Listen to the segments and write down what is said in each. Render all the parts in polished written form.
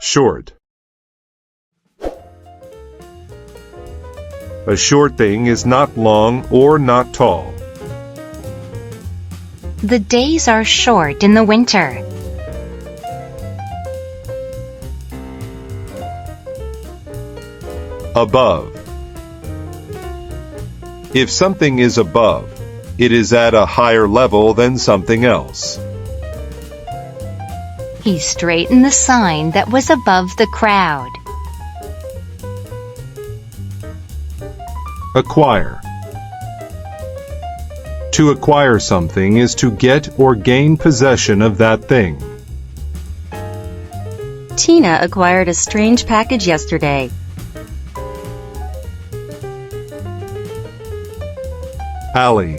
Short. A short thing is not long or not tall. The days are short in the winter. Above. If something is above, it is at a higher level than something else. He straightened the sign that was above the crowd. Acquire. To acquire something is to get or gain possession of that thing. Tina acquired a strange package yesterday. Alley.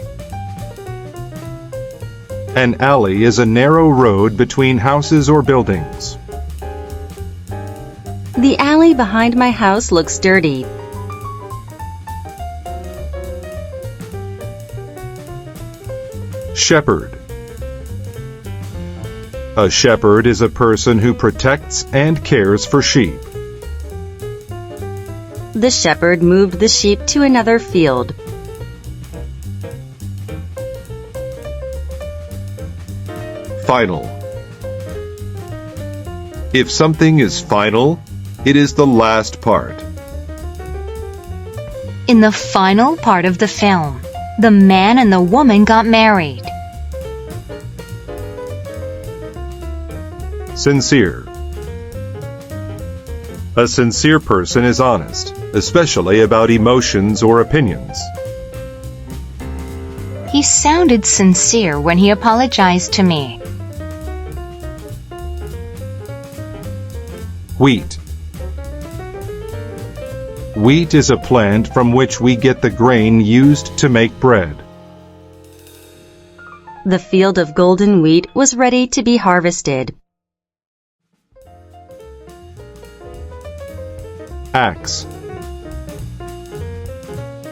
An alley is a narrow road between houses or buildings. The alley behind my house looks dirty. Shepherd. A shepherd is a person who protects and cares for sheep. The shepherd moved the sheep to another field. Final. If something is final, it is the last part. In the final part of the film, the man and the woman got married. Sincere. A sincere person is honest, especially about emotions or opinions. He sounded sincere when he apologized to me. Wheat. Wheat is a plant from which we get the grain used to make bread. The field of golden wheat was ready to be harvested. Axe.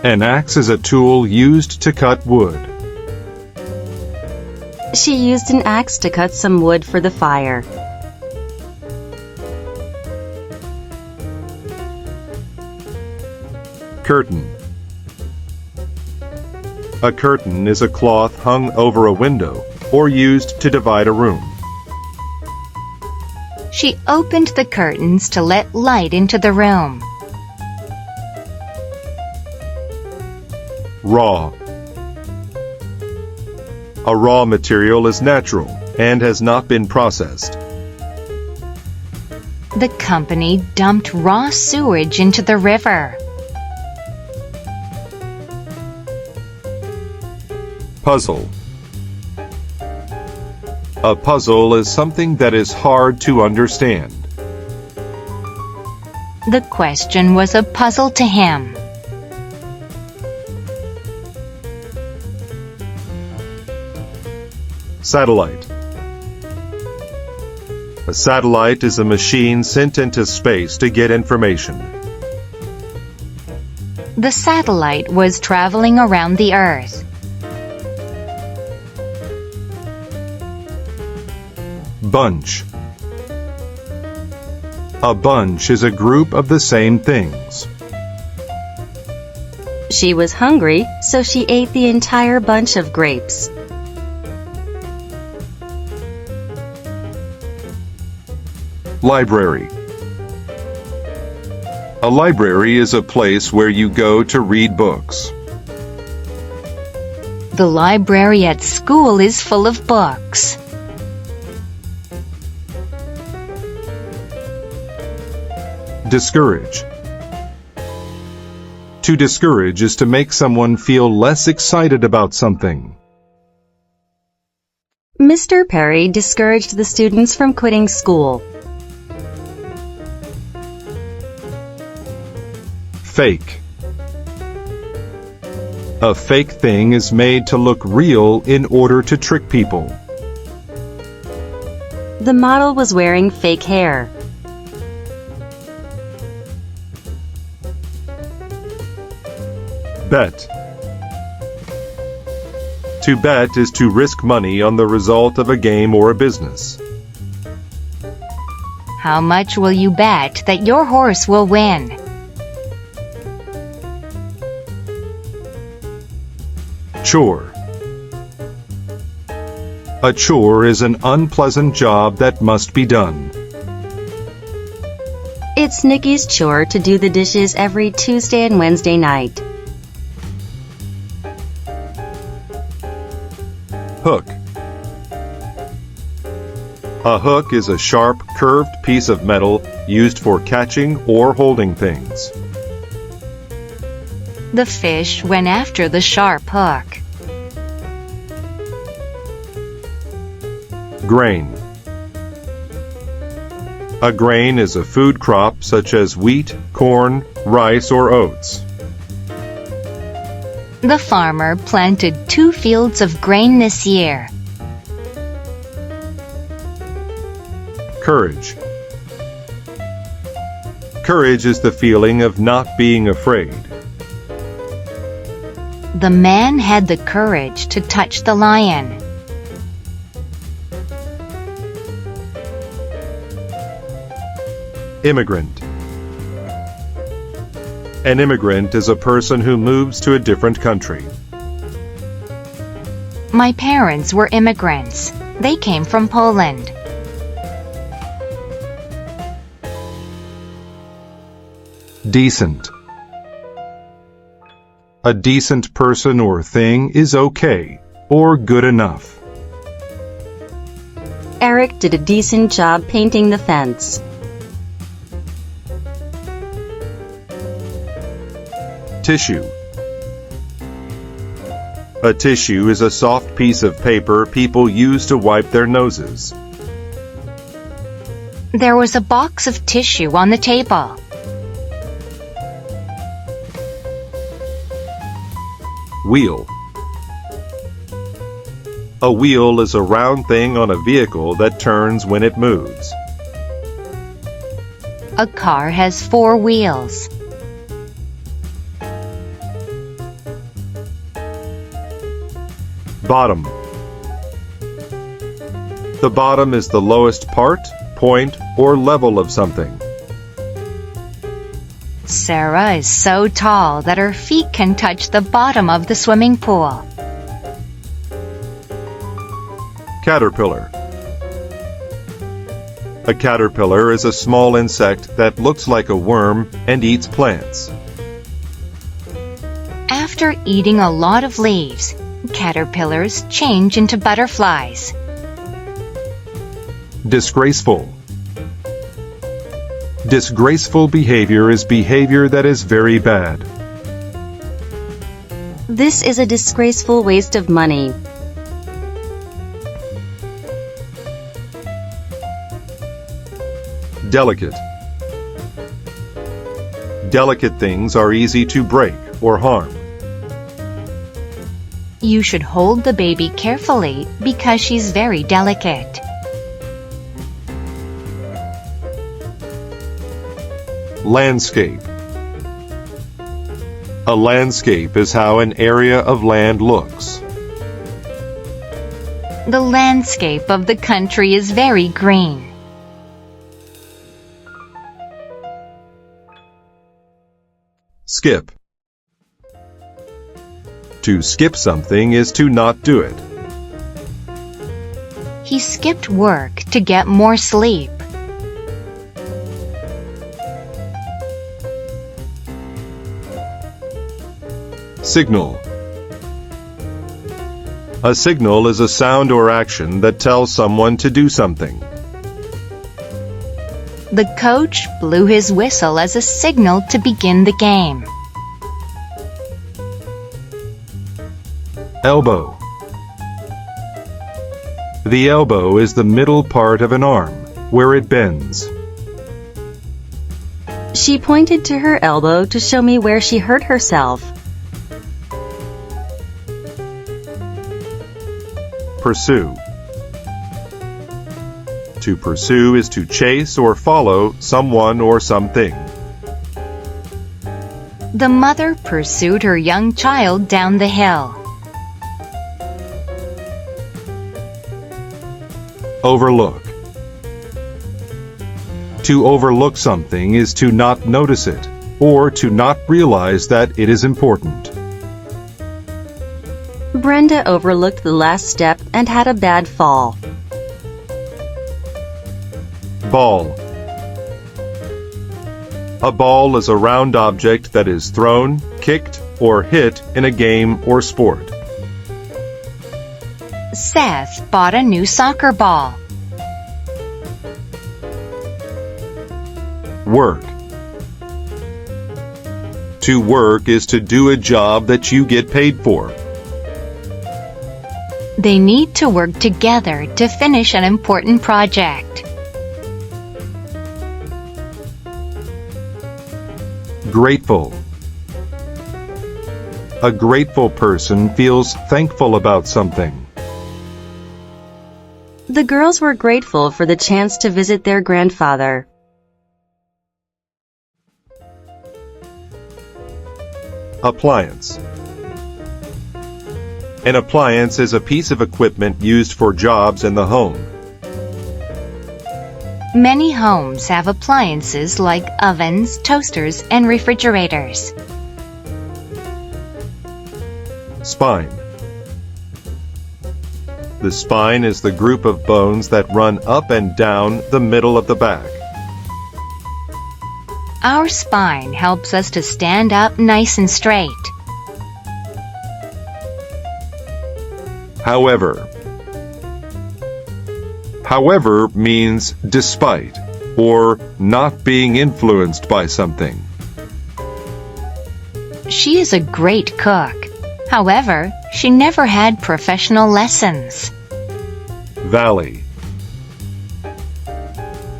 An axe is a tool used to cut wood. She used an axe to cut some wood for the fire. Curtain. A curtain is a cloth hung over a window or used to divide a room. She opened the curtains to let light into the room. Raw. A raw material is natural and has not been processed. The company dumped raw sewage into the river. Puzzle. A puzzle is something that is hard to understand. The question was a puzzle to him. Satellite. A satellite is a machine sent into space to get information. The satellite was traveling around the Earth. Bunch. A bunch is a group of the same things. She was hungry, so she ate the entire bunch of grapes. Library. A library is a place where you go to read books. The library at school is full of books. Discourage. To discourage is to make someone feel less excited about something. Mr. Perry discouraged the students from quitting school. Fake. A fake thing is made to look real in order to trick people. The model was wearing fake hair. Bet. To bet is to risk money on the result of a game or a business. How much will you bet that your horse will win? Chore. A chore is an unpleasant job that must be done. It's Nikki's chore to do the dishes every Tuesday and Wednesday night. Hook. A hook is a sharp, curved piece of metal used for catching or holding things. The fish went after the sharp hook. Grain. A grain is a food crop such as wheat, corn, rice, or oats. The farmer planted 2 fields of grain this year. Courage. Courage is the feeling of not being afraid. The man had the courage to touch the lion. Immigrant. An immigrant is a person who moves to a different country. My parents were immigrants. They came from Poland. Decent. A decent person or thing is okay or good enough. Eric did a decent job painting the fence. Tissue. A tissue is a soft piece of paper people use to wipe their noses. There was a box of tissue on the table. Wheel. A wheel is a round thing on a vehicle that turns when it moves. A car has 4 wheels. Bottom. The bottom is the lowest part, point, or level of something. Sarah is so tall that her feet can touch the bottom of the swimming pool. Caterpillar. A caterpillar is a small insect that looks like a worm and eats plants. After eating a lot of leaves, caterpillars change into butterflies. Disgraceful. Disgraceful behavior is behavior that is very bad. This is a disgraceful waste of money. Delicate. Delicate things are easy to break or harm. You should hold the baby carefully because she's very delicate. Landscape. A landscape is how an area of land looks. The landscape of the country is very green. Skip. To skip something is to not do it. He skipped work to get more sleep. Signal. A signal is a sound or action that tells someone to do something. The coach blew his whistle as a signal to begin the game. Elbow. The elbow is the middle part of an arm, where it bends. She pointed to her elbow to show me where she hurt herself. Pursue. To pursue is to chase or follow someone or something. The mother pursued her young child down the hill. Overlook. To overlook something is to not notice it, or to not realize that it is important. Brenda overlooked the last step and had a bad fall. Ball. A ball is a round object that is thrown, kicked, or hit in a game or sport. Seth bought a new soccer ball. Work. To work is to do a job that you get paid for. They need to work together to finish an important project. Grateful. A grateful person feels thankful about something. The girls were grateful for the chance to visit their grandfather. Appliance. An appliance is a piece of equipment used for jobs in the home. Many homes have appliances like ovens, toasters, and refrigerators. Spine. The spine is the group of bones that run up and down the middle of the back. Our spine helps us to stand up nice and straight. However. However means despite, or not being influenced by something. She is a great cook. However, she never had professional lessons. Valley.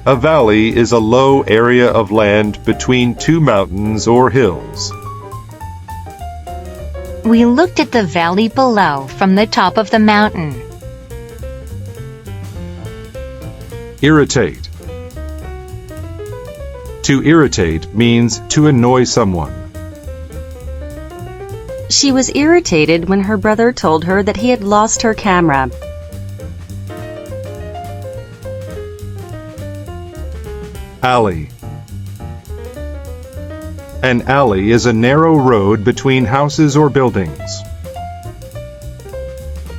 A valley is a low area of land between two mountains or hills. We looked at the valley below from the top of the mountain. Irritate. To irritate means to annoy someone. She was irritated when her brother told her that he had lost her camera. Alley. An alley is a narrow road between houses or buildings.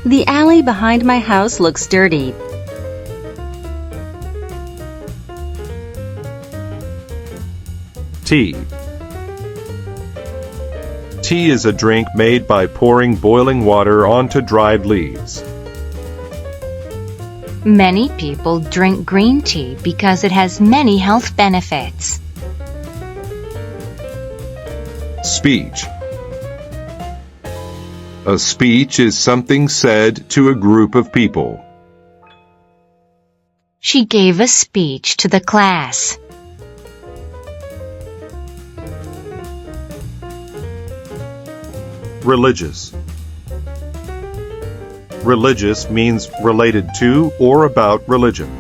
The alley behind my house looks dirty. Tea. Tea is a drink made by pouring boiling water onto dried leaves. Many people drink green tea because it has many health benefits. Speech. A speech is something said to a group of people. She gave a speech to the class. Religious. Religious means related to or about religion.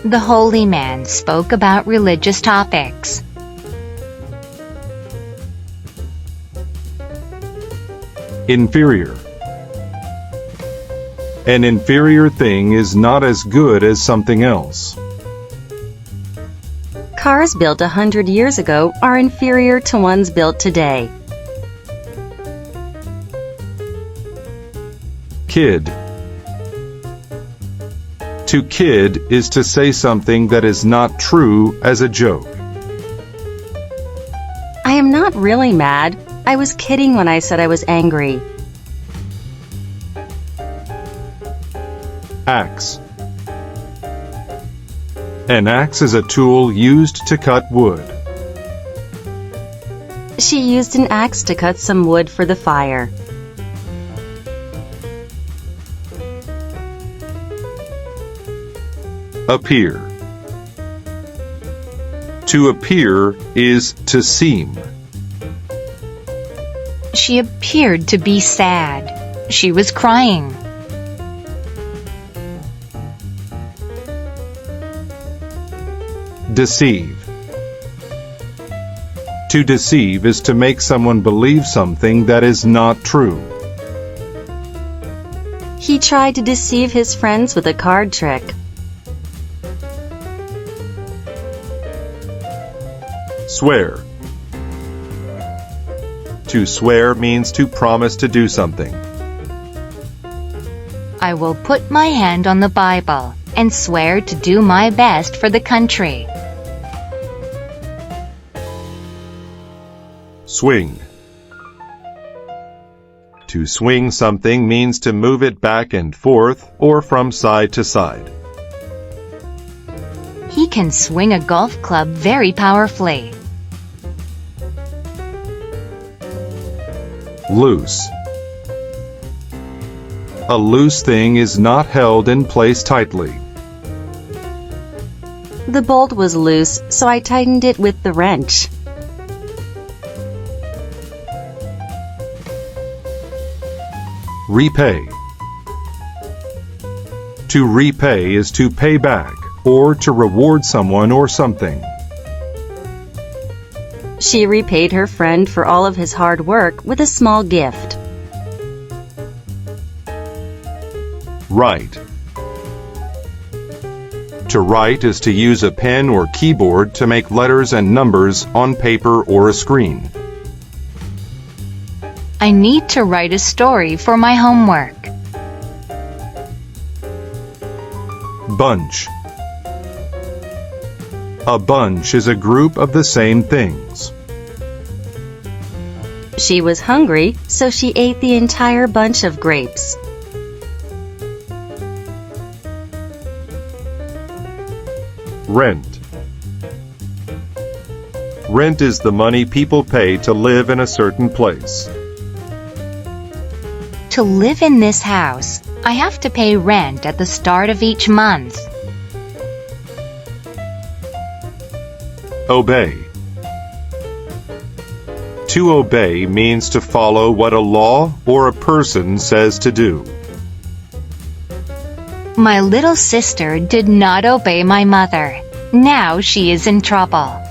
The holy man spoke about religious topics. Inferior. An inferior thing is not as good as something else. Cars built 100 years ago are inferior to ones built today. Kid. To kid is to say something that is not true as a joke. I am not really mad. I was kidding when I said I was angry. Axe. An axe is a tool used to cut wood. She used an axe to cut some wood for the fire. Appear. To appear is to seem. She appeared to be sad. She was crying. Deceive. To deceive is to make someone believe something that is not true. He tried to deceive his friends with a card trick. Swear. To swear means to promise to do something. I will put my hand on the Bible and swear to do my best for the country. Swing. To swing something means to move it back and forth or from side to side. He can swing a golf club very powerfully. Loose. A loose thing is not held in place tightly. The bolt was loose, so I tightened it with the wrench. Repay. To repay is to pay back or to reward someone or something. She repaid her friend for all of his hard work with a small gift. Write. To write is to use a pen or keyboard to make letters and numbers on paper or a screen. I need to write a story for my homework. Bunch. A bunch is a group of the same things. She was hungry, so she ate the entire bunch of grapes. Rent. Rent is the money people pay to live in a certain place. To live in this house, I have to pay rent at the start of each month. Obey. To obey means to follow what a law or a person says to do. My little sister did not obey my mother. Now she is in trouble.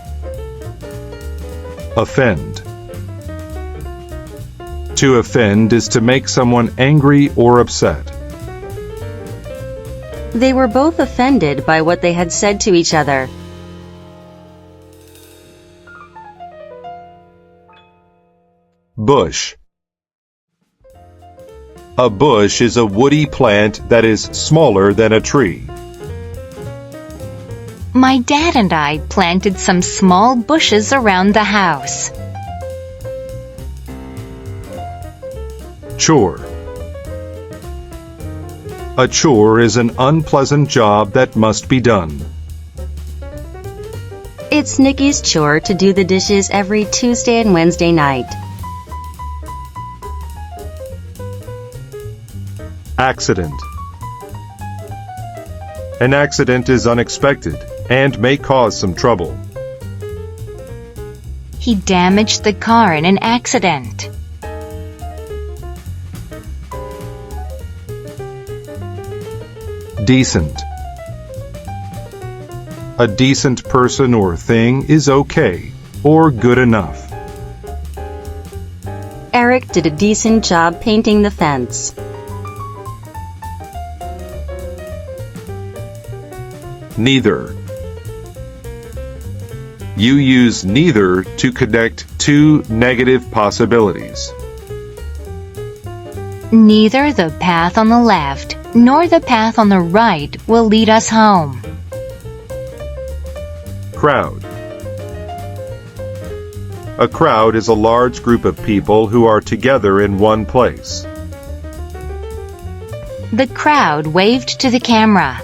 Offend. To offend is to make someone angry or upset. They were both offended by what they had said to each other. Bush. A bush is a woody plant that is smaller than a tree. My dad and I planted some small bushes around the house. Chore. A chore is an unpleasant job that must be done. It's Nikki's chore to do the dishes every Tuesday and Wednesday night. Accident. An accident is unexpected and may cause some trouble. He damaged the car in an accident. Decent. A decent person or thing is okay or good enough. Eric did a decent job painting the fence. Neither. You use neither to connect two negative possibilities. Neither the path on the left nor the path on the right will lead us home. Crowd. A crowd is a large group of people who are together in one place. The crowd waved to the camera.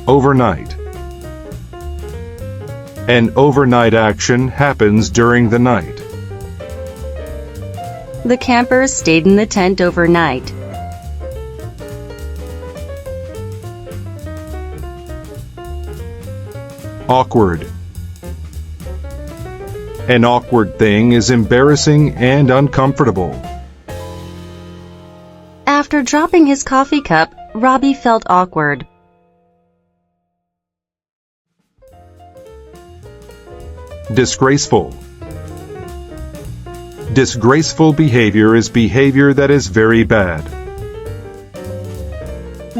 Overnight. An overnight action happens during the night. The campers stayed in the tent overnight. Awkward. An awkward thing is embarrassing and uncomfortable. After dropping his coffee cup, Robbie felt awkward. Disgraceful. Disgraceful behavior is behavior that is very bad.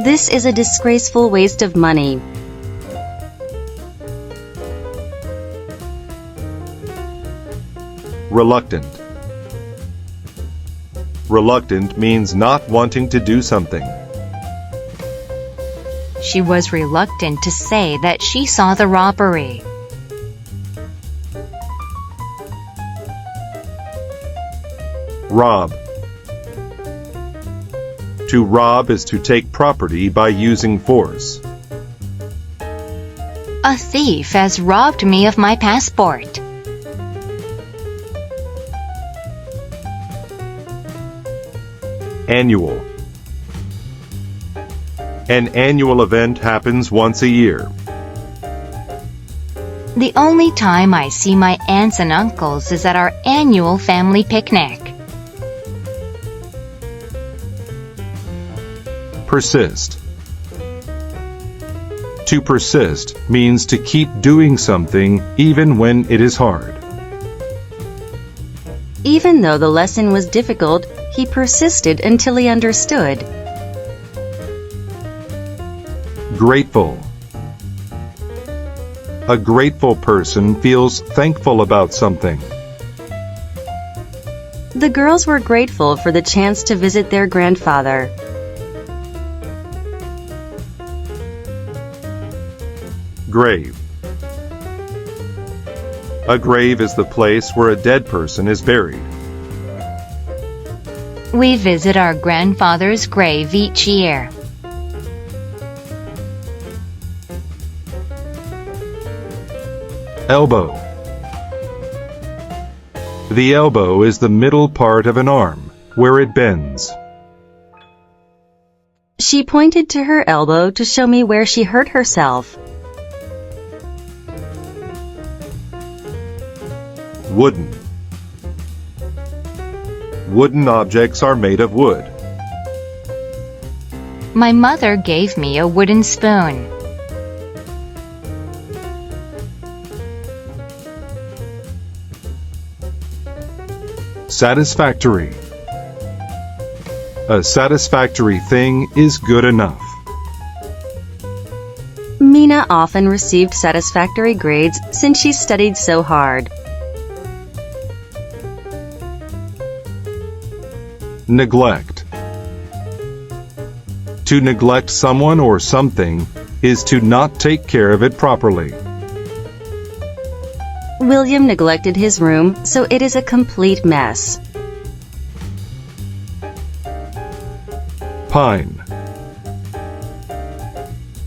This is a disgraceful waste of money. Reluctant. Reluctant means not wanting to do something. She was reluctant to say that she saw the robbery. Rob. To rob is to take property by using force. A thief has robbed me of my passport. Annual. An annual event happens once a year. The only time I see my aunts and uncles is at our annual family picnic. Persist. To persist means to keep doing something even when it is hard. Even though the lesson was difficult, he persisted until he understood. Grateful. A grateful person feels thankful about something. The girls were grateful for the chance to visit their grandfather. Grave. A grave is the place where a dead person is buried. We visit our grandfather's grave each year. Elbow. The elbow is the middle part of an arm, where it bends. She pointed to her elbow to show me where she hurt herself. Wooden. Wooden objects are made of wood. My mother gave me a wooden spoon. Satisfactory. A satisfactory thing is good enough. Mina often received satisfactory grades since she studied so hard. Neglect. To neglect someone or something is to not take care of it properly. William neglected his room, so it is a complete mess. Pine.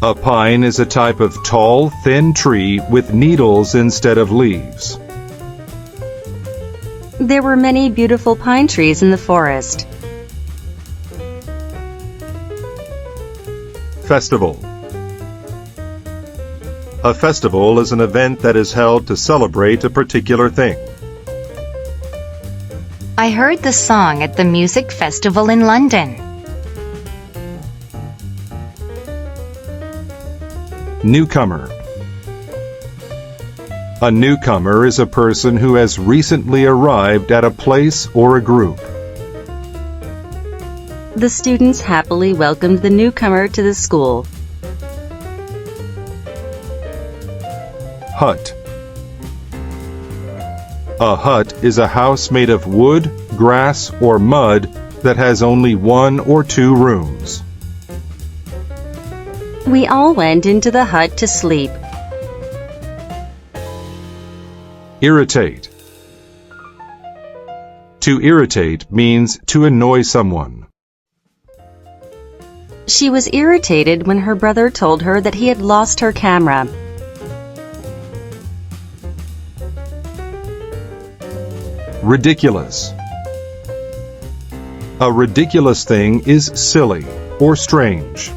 A pine is a type of tall, thin tree with needles instead of leaves. There were many beautiful pine trees in the forest. Festival. A festival is an event that is held to celebrate a particular thing. I heard the song at the music festival in London. Newcomer. A newcomer is a person who has recently arrived at a place or a group. The students happily welcomed the newcomer to the school. Hut. A hut is a house made of wood, grass, or mud that has only 1 or 2 rooms. We all went into the hut to sleep. Irritate. To irritate means to annoy someone. She was irritated when her brother told her that he had lost her camera. Ridiculous. A ridiculous thing is silly or strange.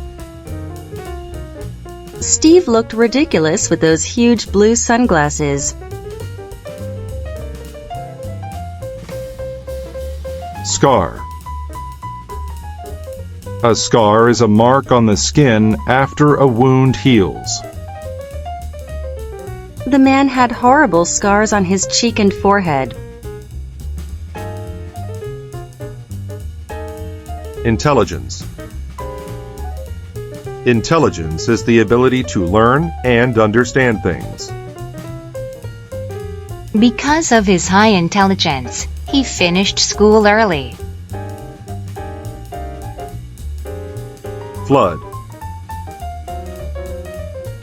Steve looked ridiculous with those huge blue sunglasses. Scar. A scar is a mark on the skin after a wound heals. The man had horrible scars on his cheek and forehead. Intelligence. Intelligence is the ability to learn and understand things. Because of his high intelligence, he finished school early. Flood.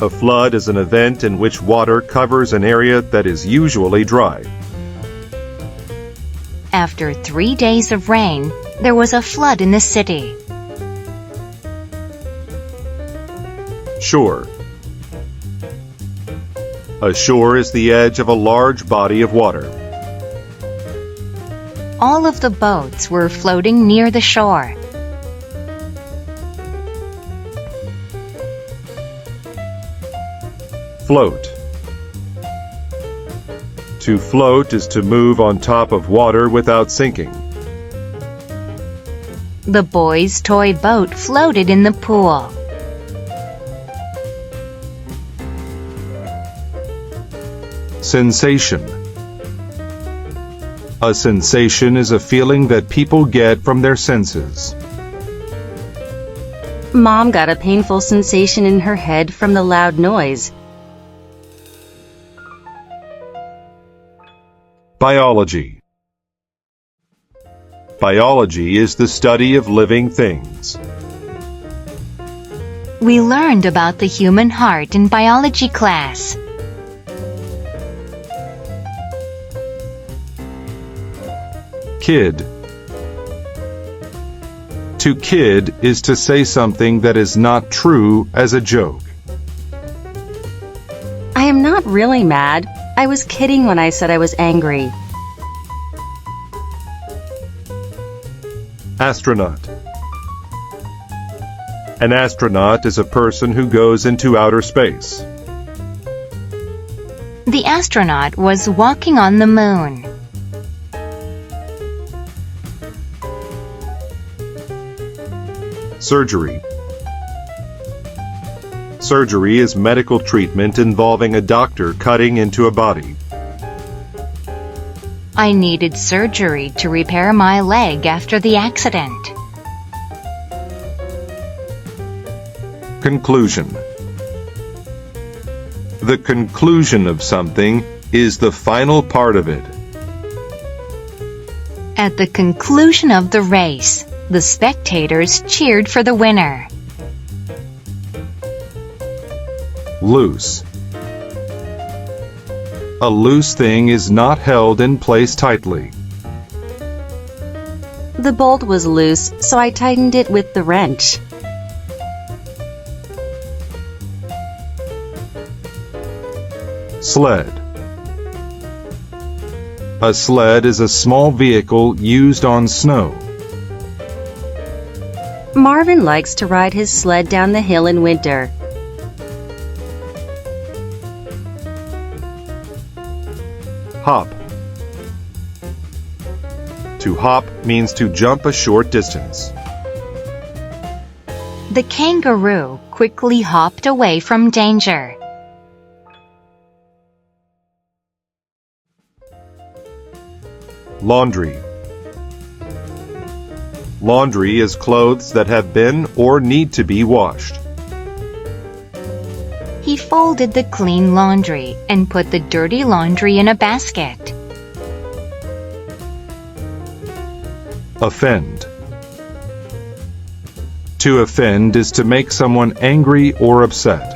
A flood is an event in which water covers an area that is usually dry. After 3 days of rain, there was a flood in the city. Shore. A shore is the edge of a large body of water. All of the boats were floating near the shore. Float. To float is to move on top of water without sinking. The boys' toy boat floated in the pool. Sensation. A sensation is a feeling that people get from their senses. Mom got a painful sensation in her head from the loud noise. Biology. Biology is the study of living things. We learned about the human heart in biology class. Kid. To kid is to say something that is not true as a joke. I am not really mad. I was kidding when I said I was angry. Astronaut. An astronaut is a person who goes into outer space. The astronaut was walking on the moon. Surgery. Surgery is medical treatment involving a doctor cutting into a body. I needed surgery to repair my leg after the accident. Conclusion. The conclusion of something is the final part of it. At the conclusion of the race, the spectators cheered for the winner. Loose. A loose thing is not held in place tightly. The bolt was loose, so I tightened it with the wrench. Sled. A sled is a small vehicle used on snow. Marvin likes to ride his sled down the hill in winter. Hop. To hop means to jump a short distance. The kangaroo quickly hopped away from danger. Laundry. Laundry is clothes that have been or need to be washed. He folded the clean laundry and put the dirty laundry in a basket. Offend. To offend is to make someone angry or upset.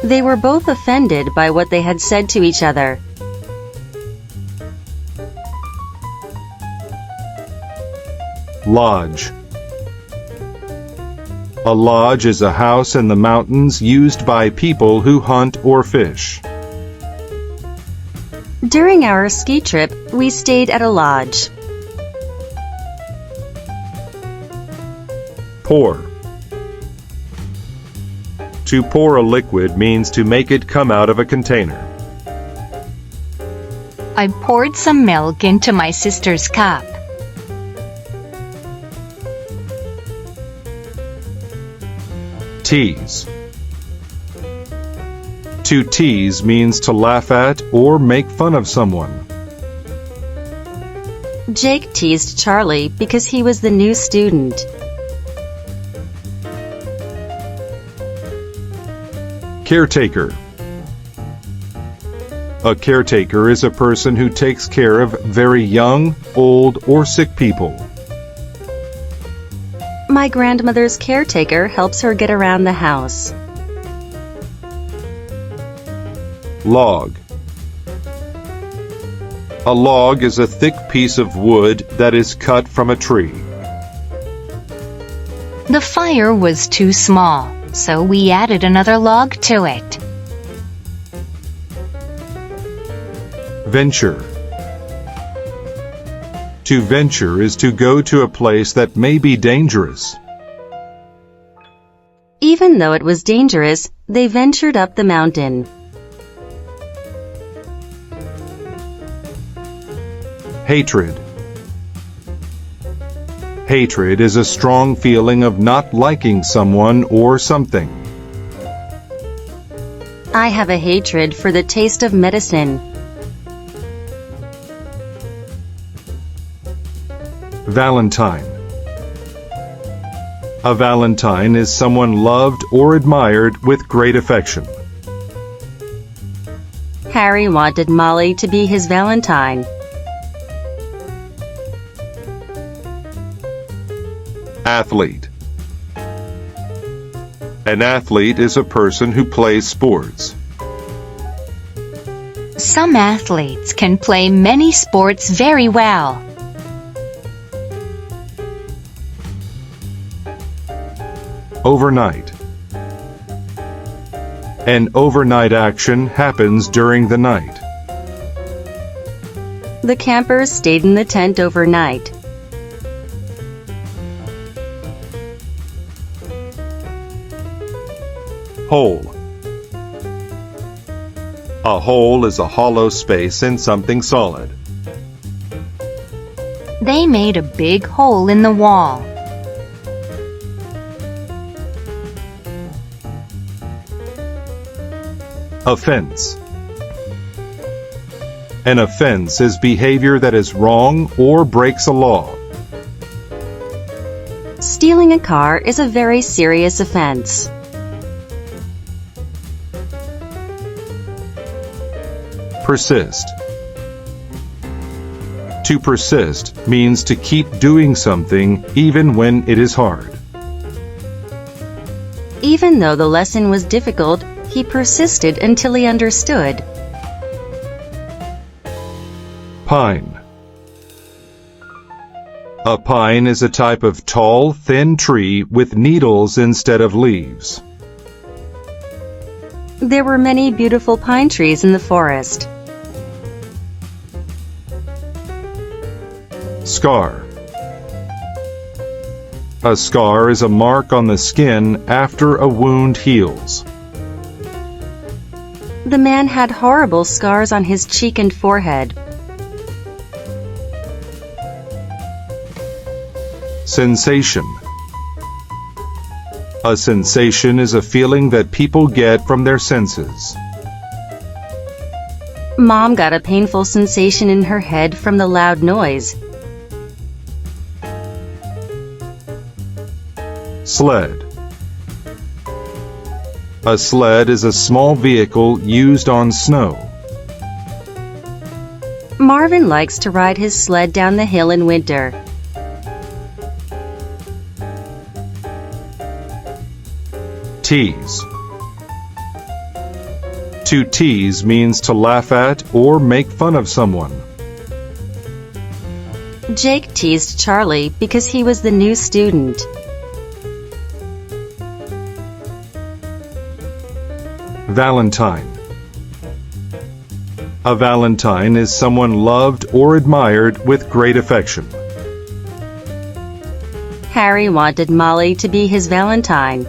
They were both offended by what they had said to each other. Lodge. A lodge is a house in the mountains used by people who hunt or fish. During our ski trip, we stayed at a lodge. Pour. To pour a liquid means to make it come out of a container. I poured some milk into my sister's cup. Tease. To tease means to laugh at or make fun of someone. Jake teased Charlie because he was the new student. Caretaker. A caretaker is a person who takes care of very young, old, or sick people. My grandmother's caretaker helps her get around the house. Log. A log is a thick piece of wood that is cut from a tree. The fire was too small, so we added another log to it. Venture. To venture is to go to a place that may be dangerous. Even though it was dangerous, they ventured up the mountain. Hatred. Hatred is a strong feeling of not liking someone or something. I have a hatred for the taste of medicine. Valentine. A Valentine is someone loved or admired with great affection. Harry wanted Molly to be his Valentine. Athlete. An athlete is a person who plays sports. Some athletes can play many sports very well. Overnight. An overnight action happens during the night. The campers stayed in the tent overnight. Hole. A hole is a hollow space in something solid. They made a big hole in the wall. Offense. An offense is behavior that is wrong or breaks a law. Stealing a car is a very serious offense. Persist. To persist means to keep doing something even when it is hard. Even though the lesson was difficult, he persisted until he understood. Pine. A pine is a type of tall, thin tree with needles instead of leaves. There were many beautiful pine trees in the forest. Scar. A scar is a mark on the skin after a wound heals. The man had horrible scars on his cheek and forehead. Sensation. A sensation is a feeling that people get from their senses. Mom got a painful sensation in her head from the loud noise. Sled. A sled is a small vehicle used on snow. Marvin likes to ride his sled down the hill in winter. Tease. To tease means to laugh at or make fun of someone. Jake teased Charlie because he was the new student. Valentine. A Valentine is someone loved or admired with great affection. Harry wanted Molly to be his Valentine.